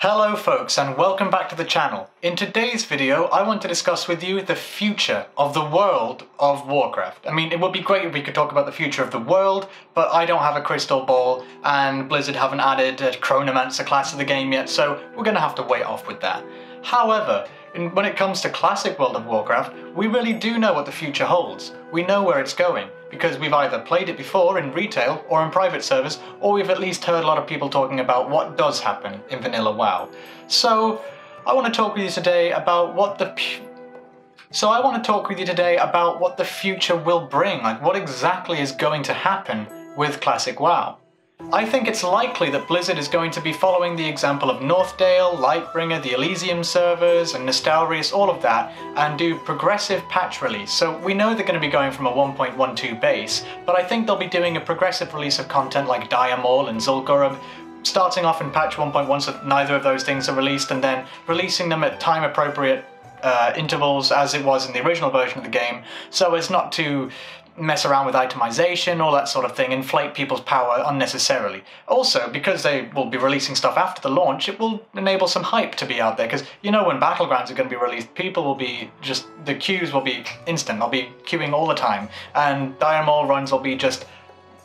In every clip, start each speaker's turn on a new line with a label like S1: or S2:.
S1: Hello folks and welcome back to the channel. In today's video I want to discuss with you the future of the world of Warcraft. I mean, it would be great if we could talk about the future of the world, but I don't have a crystal ball and Blizzard haven't added a Chronomancer class to the game yet, so we're going to have to wait off with that. However, when it comes to classic World of Warcraft, we really do know what the future holds. We know where it's going, because we've either played it before in retail or in private servers, or we've at least heard a lot of people talking about what does happen in vanilla WoW. So I want to talk with you today about what the future will bring, like what exactly is going to happen with classic WoW. I think it's likely that Blizzard is going to be following the example of Northdale, Lightbringer, the Elysium servers, and Nostalrius, all of that, and do progressive patch release. So we know they're going to be going from a 1.12 base, but I think they'll be doing a progressive release of content like Dire Maul and Zul'Gurub, starting off in patch 1.1 so neither of those things are released, and then releasing them at time-appropriate intervals as it was in the original version of the game, so as not to mess around with itemization, all that sort of thing, inflate people's power unnecessarily. Also, because they will be releasing stuff after the launch, it will enable some hype to be out there, because you know when Battlegrounds are going to be released, people will be just, the queues will be instant, they'll be queuing all the time, and Dire Maul runs will be just,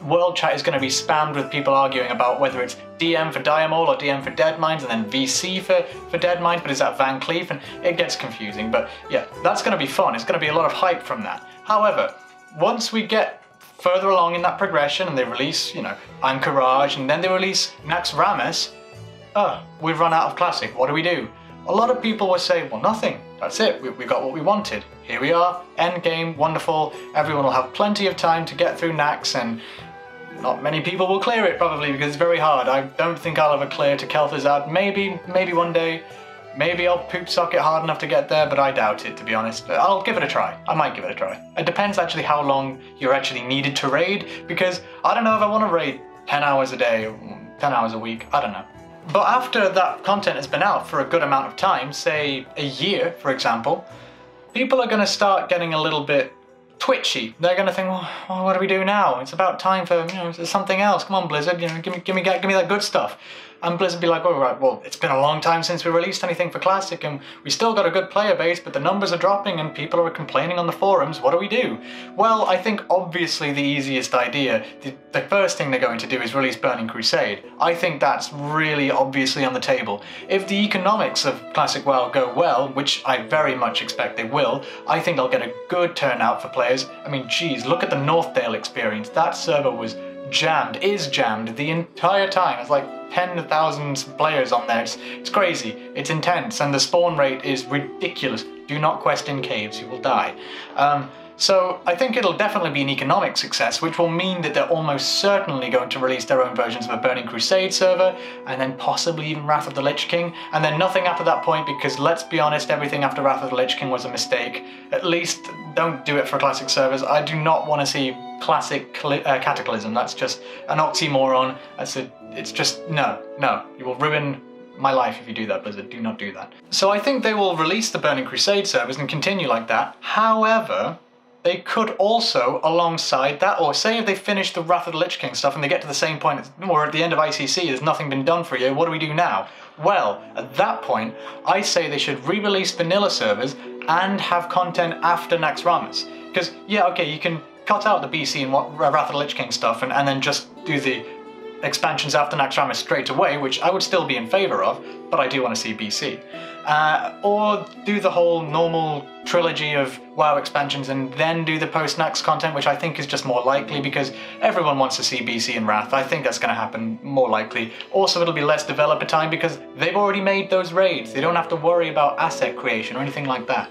S1: world chat is going to be spammed with people arguing about whether it's DM for Dire Maul or DM for Deadmines, and then VC for Deadmines, but is that Van Cleef? And it gets confusing, but yeah, that's going to be fun, it's going to be a lot of hype from that. However, once we get further along in that progression and they release, you know, Anchorage, and then they release Naxxramas, we've run out of Classic, what do? A lot of people will say, well, nothing, that's it, we got what we wanted. Here we are, endgame, wonderful, everyone will have plenty of time to get through Nax, and not many people will clear it probably because it's very hard. I don't think I'll ever clear to Kel'Thuzad, maybe one day. Maybe I'll poop socket hard enough to get there, but I doubt it, to be honest. I'll give it a try. I might give it a try. It depends actually how long you're actually needed to raid, because I don't know if I want to raid 10 hours a day or 10 hours a week, I don't know. But after that content has been out for a good amount of time, say a year, for example, people are going to start getting a little bit twitchy. They're going to think, well, what do we do now? It's about time for, you know, something else. Come on, Blizzard, you know, give me that good stuff. And Blizzard be like, oh, right, well, it's been a long time since we released anything for Classic, and we still got a good player base, but the numbers are dropping and people are complaining on the forums. What do? Well, I think obviously the easiest idea, the first thing they're going to do is release Burning Crusade. I think that's really obviously on the table. If the economics of Classic WoW go well, which I very much expect they will, I think they'll get a good turnout for players. I mean, geez, look at the Northdale experience. That server was is jammed the entire time. It's like 10,000 players on there. It's crazy. It's intense, and the spawn rate is ridiculous. Do not quest in caves, you will die. So I think it'll definitely be an economic success, which will mean that they're almost certainly going to release their own versions of a Burning Crusade server, and then possibly even Wrath of the Lich King, and then nothing after that point, because let's be honest, everything after Wrath of the Lich King was a mistake. At least don't do it for classic servers. I do not want to see classic Cataclysm. That's just an oxymoron. It's just, no, you will ruin my life if you do that, Blizzard. Do not do that. So I think they will release the Burning Crusade servers and continue like that. However, they could also, alongside that, or say if they finish the Wrath of the Lich King stuff and they get to the same point, or at the end of ICC, there's nothing been done for you, what do we do now? Well, at that point, I say they should re-release vanilla servers and have content after Naxxramas. Because, yeah, okay, you can cut out the BC and Wrath of the Lich King stuff and then just do the expansions after Naxxramas straight away, which I would still be in favour of, but I do want to see BC. Or do the whole normal trilogy of WoW expansions and then do the post-Nax content, which I think is just more likely because everyone wants to see BC and Wrath. I think that's going to happen more likely. Also, it'll be less developer time because they've already made those raids. They don't have to worry about asset creation or anything like that.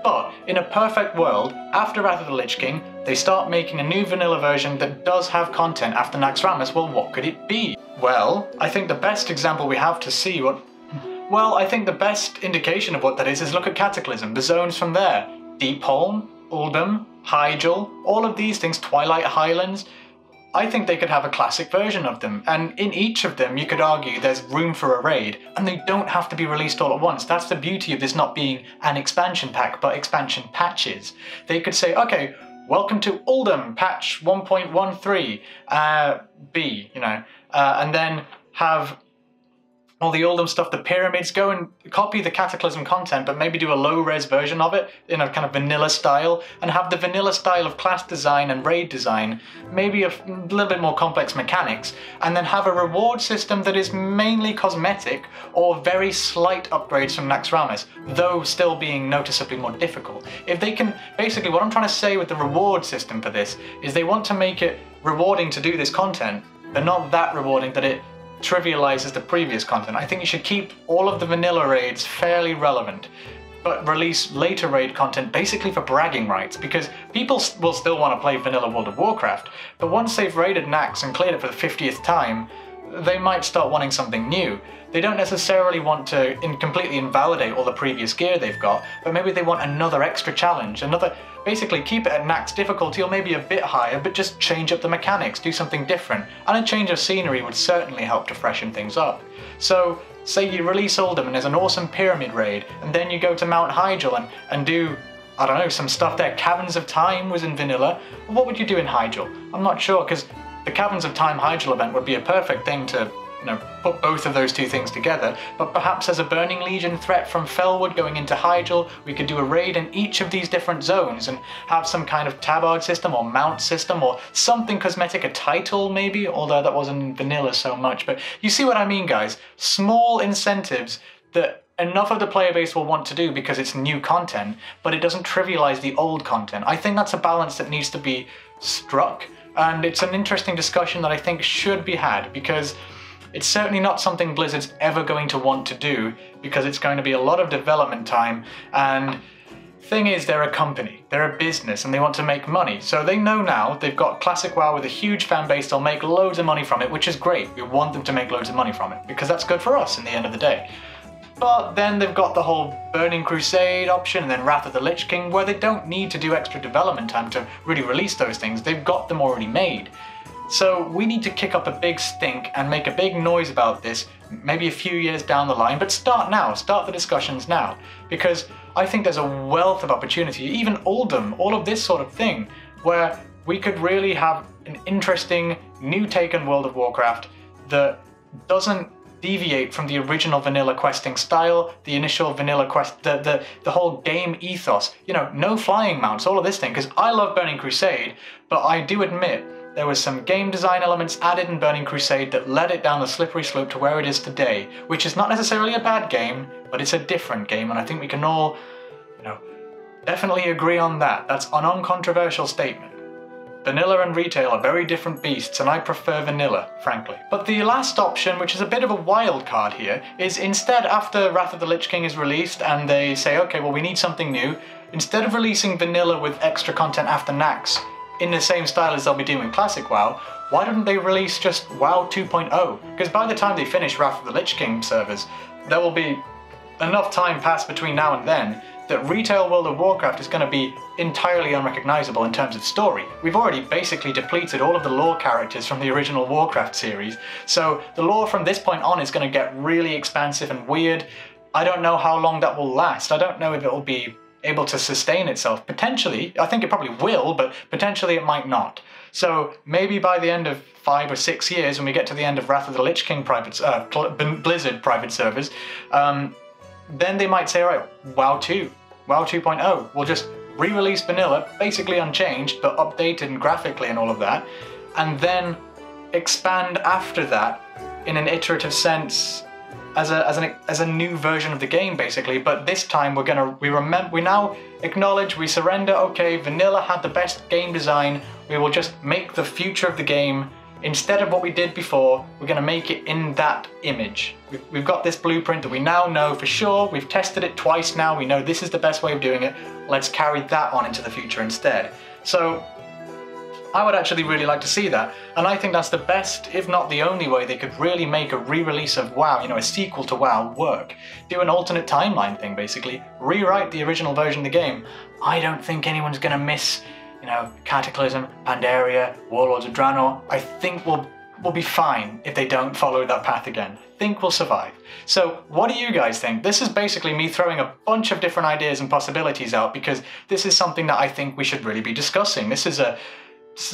S1: But in a perfect world, after Wrath of the Lich King, they start making a new vanilla version that does have content after Naxxramas. Well, what could it be? Well, I think the best example we have to see what... Well, I think the best indication of what that is look at Cataclysm, the zones from there. Deepholm, Uldum, Hyjal, all of these things, Twilight Highlands. I think they could have a classic version of them, and in each of them you could argue there's room for a raid, and they don't have to be released all at once. That's the beauty of this not being an expansion pack, but expansion patches. They could say, okay, welcome to Uldum, patch 1.13, B, you know, and then have all the Oldham stuff, the pyramids, go and copy the Cataclysm content, but maybe do a low-res version of it in a kind of vanilla style, and have the vanilla style of class design and raid design, maybe a little bit more complex mechanics, and then have a reward system that is mainly cosmetic or very slight upgrades from Naxxramas, though still being noticeably more difficult. If they can, basically what I'm trying to say with the reward system for this is they want to make it rewarding to do this content, but not that rewarding that it trivializes the previous content. I think you should keep all of the vanilla raids fairly relevant, but release later raid content basically for bragging rights, because people will still want to play vanilla World of Warcraft, but once they've raided Naxx and cleared it for the 50th time, they might start wanting something new. They don't necessarily want to completely invalidate all the previous gear they've got, but maybe they want another extra challenge, basically keep it at Naxx difficulty or maybe a bit higher, but just change up the mechanics, do something different, and a change of scenery would certainly help to freshen things up. So, say you release Oldham and there's an awesome pyramid raid, and then you go to Mount Hyjal and do, I don't know, some stuff there. Caverns of Time was in vanilla. What would you do in Hyjal? I'm not sure, because the Caverns of Time Hyjal event would be a perfect thing to, put both of those two things together, but perhaps as a Burning Legion threat from Felwood going into Hyjal, we could do a raid in each of these different zones and have some kind of tabard system or mount system or something cosmetic, a title maybe, although that wasn't in vanilla so much, but you see what I mean, guys? Small incentives that enough of the player base will want to do because it's new content, but it doesn't trivialize the old content. I think that's a balance that needs to be struck, and it's an interesting discussion that I think should be had, because it's certainly not something Blizzard's ever going to want to do, because it's going to be a lot of development time, and thing is, they're a company, they're a business, and they want to make money. So they know now they've got Classic WoW with a huge fan base, they'll make loads of money from it, which is great. We want them to make loads of money from it, because that's good for us in the end of the day. But then they've got the whole Burning Crusade option and then Wrath of the Lich King, where they don't need to do extra development time to really release those things, they've got them already made. So we need to kick up a big stink and make a big noise about this, maybe a few years down the line, but start now, start the discussions now, because I think there's a wealth of opportunity, even Oldham, all of this sort of thing, where we could really have an interesting new take on World of Warcraft that doesn't deviate from the original vanilla questing style, the initial vanilla quest, the whole game ethos, no flying mounts, all of this thing, because I love Burning Crusade, but I do admit there was some game design elements added in Burning Crusade that led it down the slippery slope to where it is today, which is not necessarily a bad game, but it's a different game, and I think we can all, definitely agree on that. That's an uncontroversial statement. Vanilla and retail are very different beasts, and I prefer vanilla, frankly. But the last option, which is a bit of a wild card here, is instead after Wrath of the Lich King is released and they say, okay, well we need something new, instead of releasing vanilla with extra content after Naxx, in the same style as they'll be doing Classic WoW, why don't they release just WoW 2.0? Because by the time they finish Wrath of the Lich King servers, there will be enough time passed between now and then that retail World of Warcraft is going to be entirely unrecognizable in terms of story. We've already basically depleted all of the lore characters from the original Warcraft series, so the lore from this point on is going to get really expansive and weird. I don't know how long that will last. I don't know if it will be able to sustain itself. Potentially, I think it probably will, but potentially it might not. So maybe by the end of 5 or 6 years, when we get to the end of Wrath of the Lich King Blizzard private servers, then they might say, all right, WoW 2, WoW 2.0, we'll just re-release vanilla, basically unchanged, but updated and graphically and all of that, and then expand after that in an iterative sense as a new version of the game, basically. But this time we now acknowledge, we surrender, okay, vanilla had the best game design, we will just make the future of the game, instead of what we did before, we're going to make it in that image. We've got this blueprint that we now know for sure, we've tested it twice now, we know this is the best way of doing it, let's carry that on into the future instead. So I would actually really like to see that, and I think that's the best, if not the only way they could really make a re-release of WoW, a sequel to WoW, work. Do an alternate timeline thing, basically. Rewrite the original version of the game. I don't think anyone's gonna miss, Cataclysm, Pandaria, Warlords of Draenor. I think we'll be fine if they don't follow that path again. I think we'll survive. So what do you guys think? This is basically me throwing a bunch of different ideas and possibilities out, because this is something that I think we should really be discussing. This is a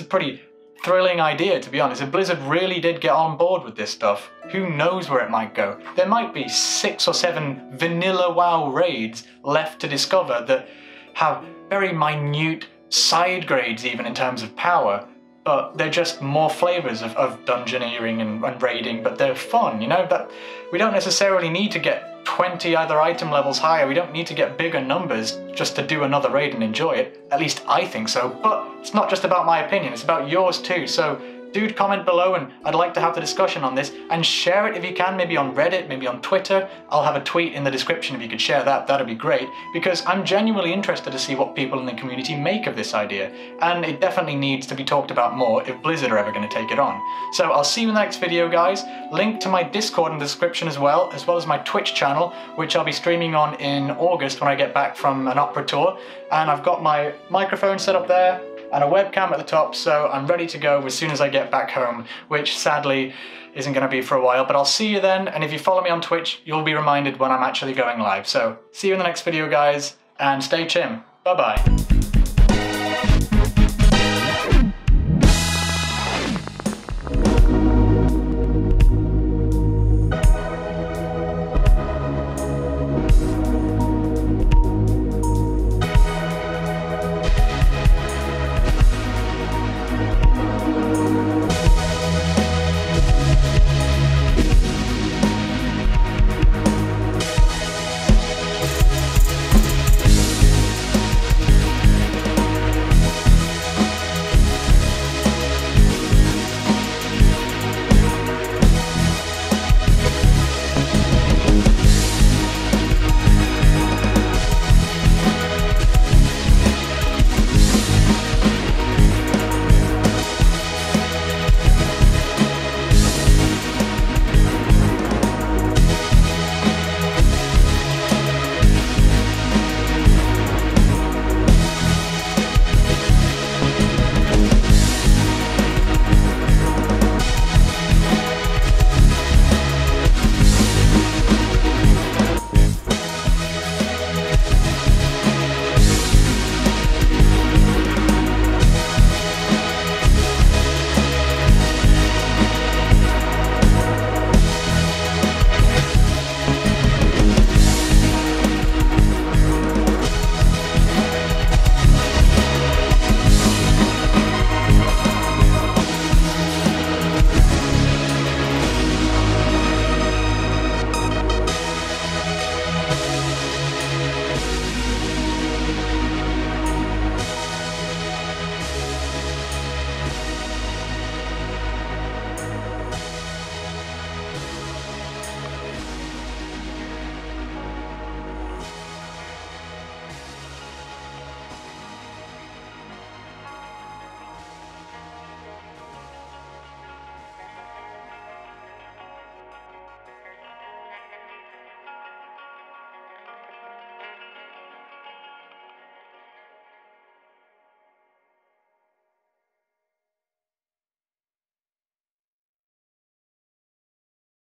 S1: pretty thrilling idea, to be honest. If Blizzard really did get on board with this stuff, who knows where it might go. There might be 6 or 7 vanilla WoW raids left to discover that have very minute side grades even in terms of power, but they're just more flavors of dungeoneering and raiding, but they're fun, you know? But we don't necessarily need to get 20 other item levels higher, we don't need to get bigger numbers just to do another raid and enjoy it. At least I think so, but it's not just about my opinion, it's about yours too. So dude, comment below and I'd like to have the discussion on this, and share it if you can, maybe on Reddit, maybe on Twitter. I'll have a tweet in the description if you could share that, that'd be great, because I'm genuinely interested to see what people in the community make of this idea, and it definitely needs to be talked about more if Blizzard are ever going to take it on. So I'll see you in the next video, guys. Link to my Discord in the description as well as my Twitch channel, which I'll be streaming on in August when I get back from an opera tour, and I've got my microphone set up there and a webcam at the top, so I'm ready to go as soon as I get back home, which sadly isn't going to be for a while, but I'll see you then, and if you follow me on Twitch, you'll be reminded when I'm actually going live. So see you in the next video, guys, and stay chim. Bye-bye.